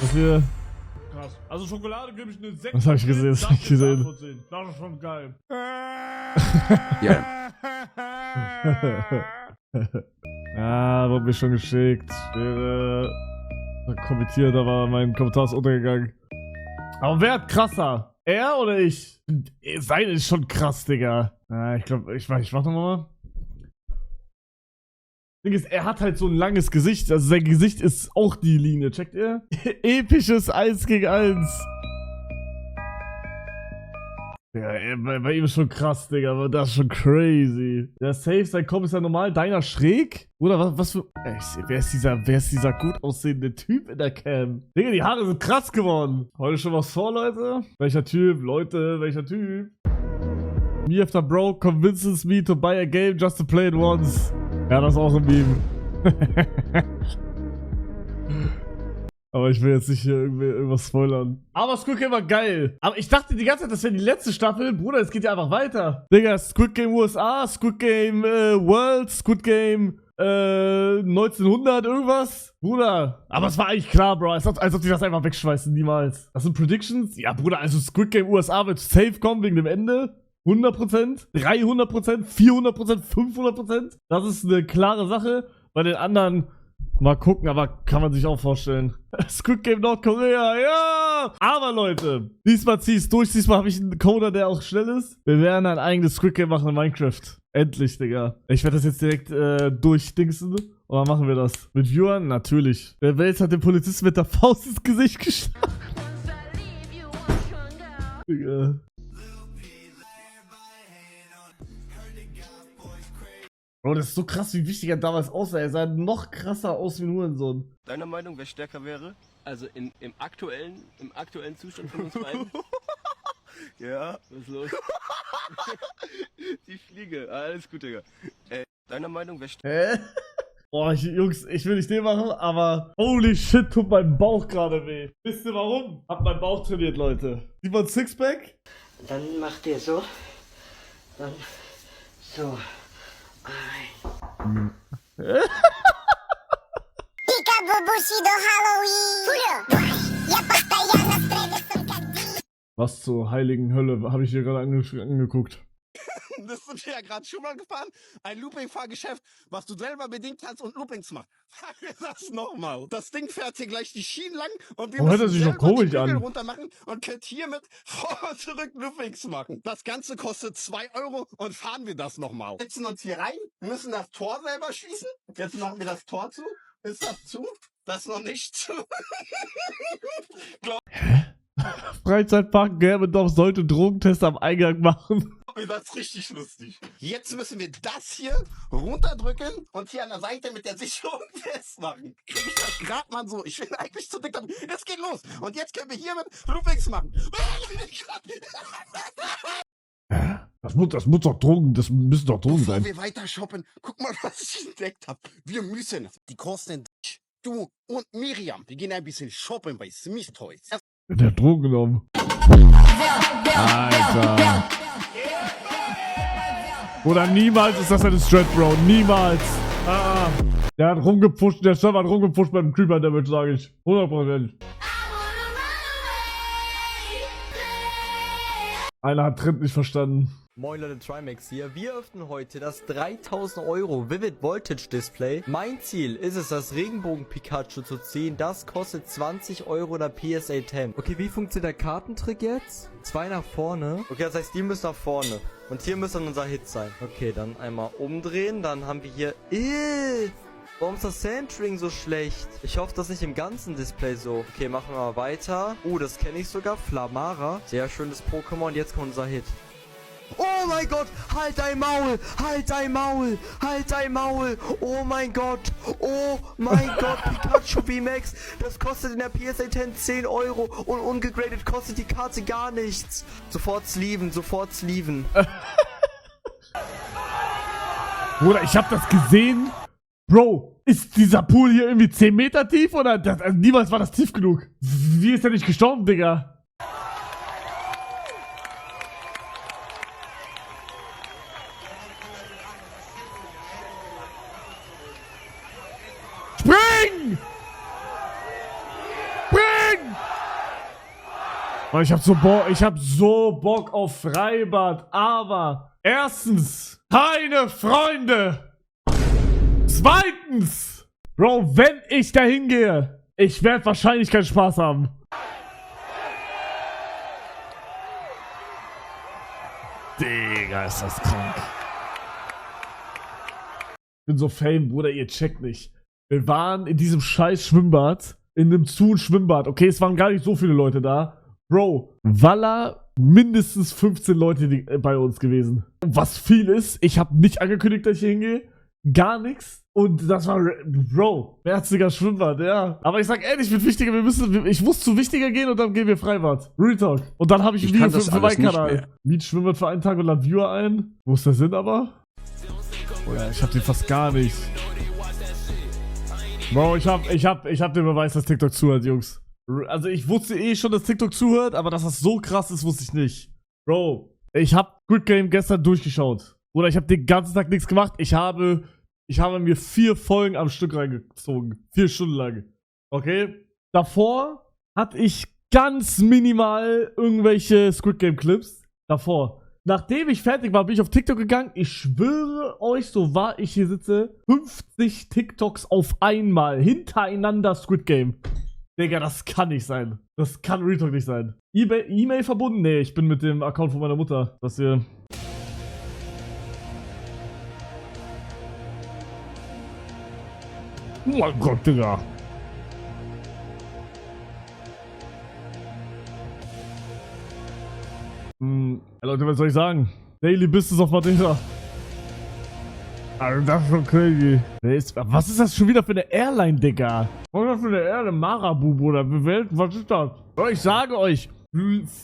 Das hier. Krass. Also Schokolade gebe ich eine 6. Was hab ich gesehen? Das hab ich gesehen. Das ist schon geil. Ja. Ja, wurde mir schon geschickt. Kommentiert, aber mein Kommentar ist untergegangen. Aber wer hat krasser? Er oder ich? Sein ist schon krass, Digga. Ich glaube, ich mach nochmal. Ding ist, er hat halt so ein langes Gesicht. Also sein Gesicht ist auch die Linie. Checkt ihr? Episches 1 gegen 1. Ja, bei ihm ist schon krass, Digga, aber das ist schon crazy. Der Safe, sein Kopf ist ja normal, deiner schräg? Oder was für... Wer ist dieser gut aussehende Typ in der Cam? Digga, die Haare sind krass geworden. Heute schon was vor, Leute? Welcher Typ? Leute, welcher Typ? Me after bro convinces me to buy a game just to play it once. Ja, das ist auch ein Meme. Aber ich will jetzt nicht hier irgendwas spoilern. Aber Squid Game war geil. Aber ich dachte die ganze Zeit, das wäre die letzte Staffel. Bruder, es geht ja einfach weiter. Digga, Squid Game USA, Squid Game World, Squid Game 1900 irgendwas. Bruder, aber es war eigentlich klar, Bro. Als ob die das einfach wegschmeißen. Niemals. Das sind Predictions? Ja, Bruder, also Squid Game USA wird safe kommen wegen dem Ende. 100%, 300%, 400%, 500%. Das ist eine klare Sache. Bei den anderen... Mal gucken, aber kann man sich auch vorstellen. Squid Game Nordkorea, ja! Aber Leute, diesmal zieh ich's durch. Diesmal habe ich einen Coder, der auch schnell ist. Wir werden ein eigenes Squid Game machen in Minecraft. Endlich, Digga. Ich werde das jetzt direkt durchdingsen. Und dann machen wir das. Mit Viewern? Natürlich. Der Welt hat den Polizisten mit der Faust ins Gesicht geschlagen. Digga. Bro, das ist so krass, wie wichtig er damals aussah. Er sah noch krasser aus wie ein Hurensohn. Deiner Meinung, wer stärker wäre? Also im aktuellen Zustand von uns beiden? Ja. Was ist los? Die Fliege. Alles gut, Digga. Deiner Meinung, wer stärker? Hä? Boah, Jungs, ich will nicht den machen, aber holy shit, tut mein Bauch gerade weh. Wisst ihr warum? Hab meinen Bauch trainiert, Leute. Sieht man Sixpack? Dann macht ihr so. Dann so. Was zur heiligen Hölle habe ich hier gerade angeguckt? Bist du dir ja gerade schon mal gefahren? Ein Looping-Fahrgeschäft, was du selber bedingt kannst und Loopings machst. Sag mir das nochmal. Das Ding fährt hier gleich die Schienen lang und wir hört er müssen sich doch selber die komisch Bügel an. runter machen und könnt hiermit vor und zurück Loopings machen. Das Ganze kostet 2 € und fahren wir das nochmal. Wir setzen uns hier rein, müssen das Tor selber schließen. Jetzt machen wir das Tor zu. Ist das zu? Das ist noch nicht zu. Freizeitpark Gerbendorf sollte Drogentest am Eingang machen. Das ist richtig lustig. Jetzt müssen wir das hier runterdrücken und hier an der Seite mit der Sicherung festmachen. Krieg ich das gerade mal so? Ich bin eigentlich zu dick damit. Es geht los. Und jetzt können wir hier mit Loopings machen. Das muss doch Drogen, das müssen doch Drogen Bevor sein. wir weiter shoppen, guck mal, was ich entdeckt habe. Wir müssen, die kosten du und Miriam, wir gehen ein bisschen shoppen bei Smith Toys. Der hat Drogen genommen. Alter. Oder niemals ist das eine Strat, Bro. Niemals. Der hat rumgepusht, der Server hat rumgepusht beim Creeper Damage, sage ich. 100%. Einer hat Trend nicht verstanden. Moin Leute, Trimax hier. Wir öffnen heute das 3000 € Vivid Voltage Display. Mein Ziel ist es, das Regenbogen-Pikachu zu ziehen. Das kostet 20 € in der PSA 10. Okay, wie funktioniert der Kartentrick jetzt? 2 nach vorne. Okay, das heißt, die müssen nach vorne. Und hier müsste dann unser Hit sein. Okay, dann einmal umdrehen. Dann haben wir hier... Warum ist das Sandring so schlecht? Ich hoffe, das ist nicht im ganzen Display so. Okay, machen wir mal weiter. Das kenne ich sogar. Flamara. Sehr schönes Pokémon. Jetzt kommt unser Hit. Oh mein Gott, halt dein Maul, halt dein Maul, halt dein Maul. Oh mein Gott, Pikachu VMAX. Das kostet in der PSA 10 10 € und ungegradet kostet die Karte gar nichts. Sofort sleeven, sofort sleeven. Bruder, ich hab das gesehen. Bro, ist dieser Pool hier irgendwie 10 Meter tief oder? Also niemals war das tief genug. Wie ist der nicht gestorben, Digga? Spring! Spring! Oh, ich hab so Bock auf Freibad, aber erstens, keine Freunde. Zweitens, Bro, wenn ich da hingehe, ich werde wahrscheinlich keinen Spaß haben. Digga, ist das krank. Ich bin so Fame, Bruder, ihr checkt nicht. Wir waren in diesem scheiß Schwimmbad, in einem Schwimmbad. Okay, es waren gar nicht so viele Leute da. Bro, Walla, mindestens 15 Leute bei uns gewesen. Was viel ist, ich habe nicht angekündigt, dass ich hier hingehe. Gar nichts. Und das war, Bro, herziger Schwimmbad, ja. Aber ich sag ehrlich, ich muss zu wichtiger gehen und dann gehen wir Freibad. Real Talk. Und dann habe ich ein Video für meinen Kanal. Miet Schwimmbad für einen Tag und lad Viewer ein. Wo ist der Sinn aber? Oh ja, ich hab den fast gar nicht. Bro, ich hab den Beweis, dass TikTok zuhört, Jungs. Also ich wusste eh schon, dass TikTok zuhört, aber dass das so krass ist, wusste ich nicht. Bro, ich hab Squid Game gestern durchgeschaut. Oder ich hab den ganzen Tag nichts gemacht. Ich habe mir 4 Folgen am Stück reingezogen. 4 Stunden lang. Okay? Davor hatte ich ganz minimal irgendwelche Squid Game Clips. Davor. Nachdem ich fertig war, bin ich auf TikTok gegangen. Ich schwöre euch, so wahr ich hier sitze, 50 TikToks auf einmal. Hintereinander Squid Game. Digga, das kann nicht sein. Das kann Real Talk nicht sein. E-Mail verbunden? Nee, ich bin mit dem Account von meiner Mutter. Das hier. Oh mein Gott, Digga. Leute, was soll ich sagen? Daily Business of Madeira. Also das ist schon crazy. Was ist das schon wieder für eine Airline, Digga? Was ist das für eine Airline? Marabu, Bruder. Was ist das? Bro, ich sage euch,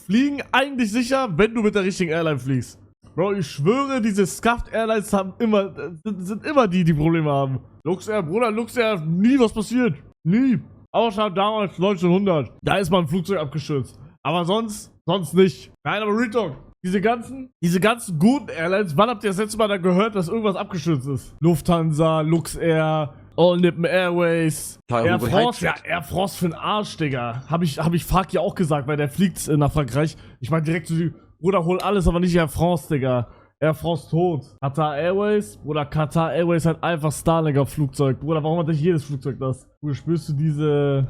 fliegen eigentlich sicher, wenn du mit der richtigen Airline fliegst. Bro, ich schwöre, diese Scuffed Airlines sind immer die Probleme haben. Luxair, Bruder, Luxair, nie was passiert. Nie. Außer damals 1900. Da ist mal ein Flugzeug abgestürzt. Aber sonst nicht. Nein, aber Real Talk. Diese ganzen guten Airlines, wann habt ihr das letzte Mal da gehört, dass irgendwas abgestürzt ist? Lufthansa, Luxair, All Nippon Airways, Air France, ja, Air France für den Arsch, Digga. Hab ich Fuck ja auch gesagt, weil der fliegt nach Frankreich. Ich meine direkt zu dir, Bruder, hol alles, aber nicht Air France, Digga. Air France tot. Qatar Airways, Bruder, Qatar Airways hat einfach Starliner Flugzeug. Bruder, warum hat nicht jedes Flugzeug das? Bruder, spürst du diese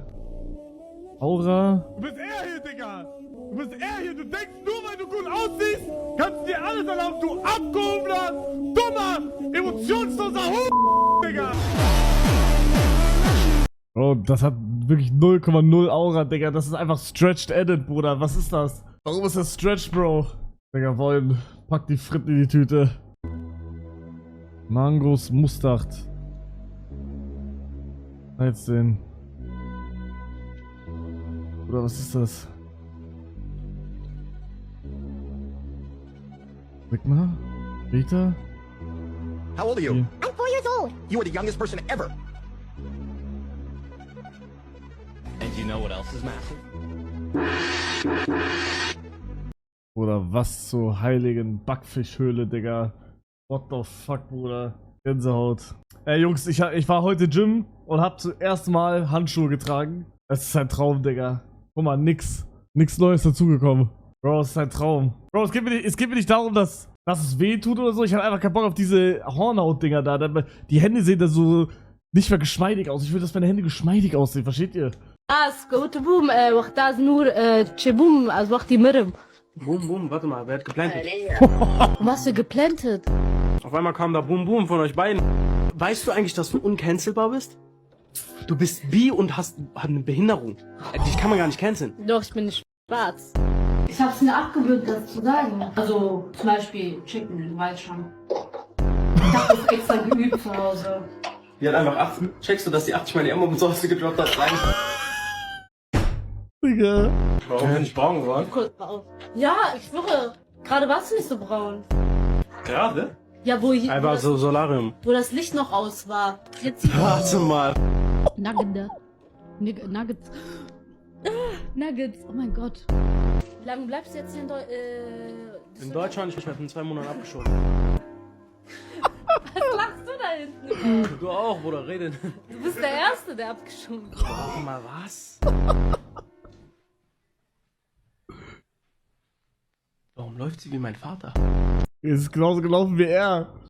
Aura? Du bist er hier, Digga. Du bist er hier. Du denkst nur, weil du gut aussiehst, kannst du dir alles erlauben, du abgehobener, dummer, emotionsloser Digga. Bro, das hat wirklich 0,0 Aura, Digga. Das ist einfach Stretched Edit, Bruder. Was ist das? Warum ist das Stretched, Bro? Digga, wollen. Pack die Fritten in die Tüte. Mangos Mustard. 13. Oder was ist das? Sigma? Rita? How old are you? Yeah. I'm 4 years old. You are the youngest person ever. And you know what else is massive? Oder was zur heiligen Backfischhöhle, Digga. What the fuck, Bruder. Gänsehaut. Ey, Jungs, ich war heute Gym und hab zum ersten Mal Handschuhe getragen. Es ist ein Traum, Digga. Guck mal, nix Neues dazugekommen. Bro, es ist ein Traum. Bro, es geht mir nicht darum, dass es weh tut oder so. Ich hab einfach keinen Bock auf diese Hornhaut-Dinger da. Die Hände sehen da so nicht mehr geschmeidig aus. Ich will, dass meine Hände geschmeidig aussehen. Versteht ihr? قلت بوم وقتها نور تشبوم از وقتي مرم. Boom, boom, warte mal, wer hat geplantet? Was für geplantet? Auf einmal kam da Boom, boom von euch beiden. Weißt du eigentlich, dass du uncancelbar bist? Du bist bi und hast eine Behinderung. Dich kann man gar nicht canceln. Doch, ich bin nicht schwarz. Ich hab's mir abgewöhnt, das zu sagen. Also, zum Beispiel Chicken, du weißt schon. Ich hab das extra geübt zu Hause. Die hat einfach 8. Checkst du, dass die 80 meine Emma und so gedroppt hat rein? Digga. Warum bin ich braun geworden? Kurz braun. Ja, ich schwöre. Gerade warst du nicht so braun. Gerade? Ja, Einfach so Solarium. wo das Licht noch aus war. Jetzt Warte mal. Nuggets. Nuggets, oh mein Gott. Wie lange bleibst du jetzt hier in In Deutschland, ich werde in 2 Monaten abgeschoben. Was lachst du da hinten? Du auch, Bruder, rede. Du bist der Erste, der abgeschoben wird. Warte mal, was? Warum läuft sie wie mein Vater? Es ist genauso gelaufen wie er.